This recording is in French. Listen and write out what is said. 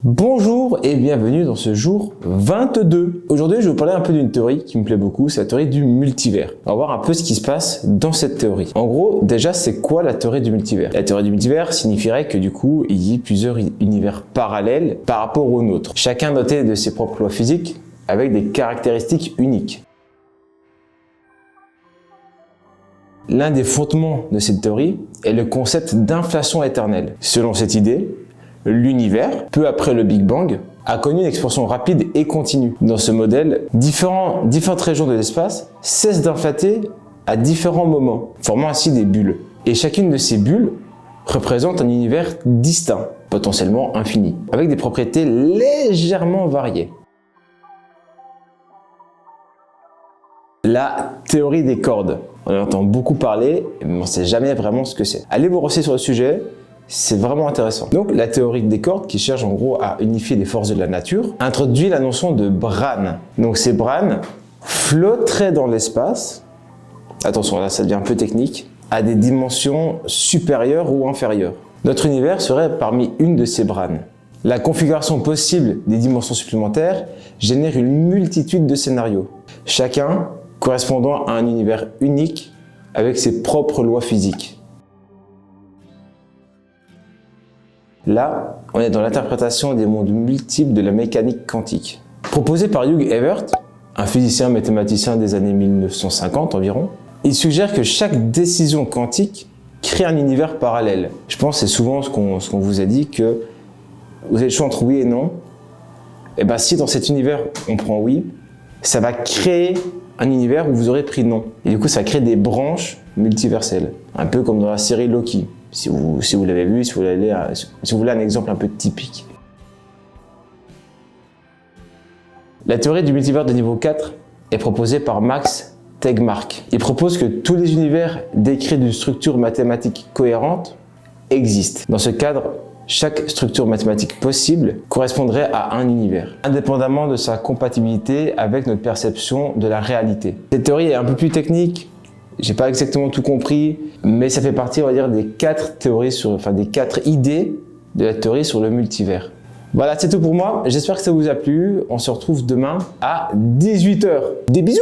Bonjour et bienvenue dans ce jour 22. Aujourd'hui, je vais vous parler un peu d'une théorie qui me plaît beaucoup, c'est la théorie du multivers. On va voir un peu ce qui se passe dans cette théorie. En gros, déjà, c'est quoi la théorie du multivers? La théorie du multivers signifierait que du coup, il y ait plusieurs univers parallèles par rapport au nôtre. Chacun doté de ses propres lois physiques avec des caractéristiques uniques. L'un des fondements de cette théorie est le concept d'inflation éternelle. Selon cette idée, l'univers, peu après le Big Bang, a connu une expansion rapide et continue. Dans ce modèle, différentes régions de l'espace cessent d'inflater à différents moments, formant ainsi des bulles. Et chacune de ces bulles représente un univers distinct, potentiellement infini, avec des propriétés légèrement variées. La théorie des cordes. On en entend beaucoup parler, mais on ne sait jamais vraiment ce que c'est. Allez vous renseigner sur le sujet. C'est vraiment intéressant. Donc, la théorie des cordes, qui cherche en gros à unifier les forces de la nature, introduit la notion de brane. Donc, ces branes flotteraient dans l'espace, attention là ça devient un peu technique, à des dimensions supérieures ou inférieures. Notre univers serait parmi une de ces branes. La configuration possible des dimensions supplémentaires génère une multitude de scénarios, chacun correspondant à un univers unique avec ses propres lois physiques. Là, on est dans l'interprétation des mondes multiples de la mécanique quantique. Proposé par Hugh Everett, un physicien mathématicien des années 1950 environ, il suggère que chaque décision quantique crée un univers parallèle. Je pense que c'est souvent ce qu'on vous a dit, que vous avez le choix entre oui et non. Et bien si dans cet univers on prend oui, ça va créer un univers où vous aurez pris non. Et du coup ça crée des branches multiverselles. Un peu comme dans la série Loki. Si vous l'avez vu, si vous voulez un exemple un peu typique. La théorie du multivers de niveau 4 est proposée par Max Tegmark. Il propose que tous les univers décrits d'une structure mathématique cohérente existent. Dans ce cadre, chaque structure mathématique possible correspondrait à un univers, indépendamment de sa compatibilité avec notre perception de la réalité. Cette théorie est un peu plus technique. J'ai pas exactement tout compris, mais ça fait partie, on va dire, des 4 théories des 4 idées de la théorie sur le multivers. Voilà, c'est tout pour moi. J'espère que ça vous a plu. On se retrouve demain à 18 h. Des bisous!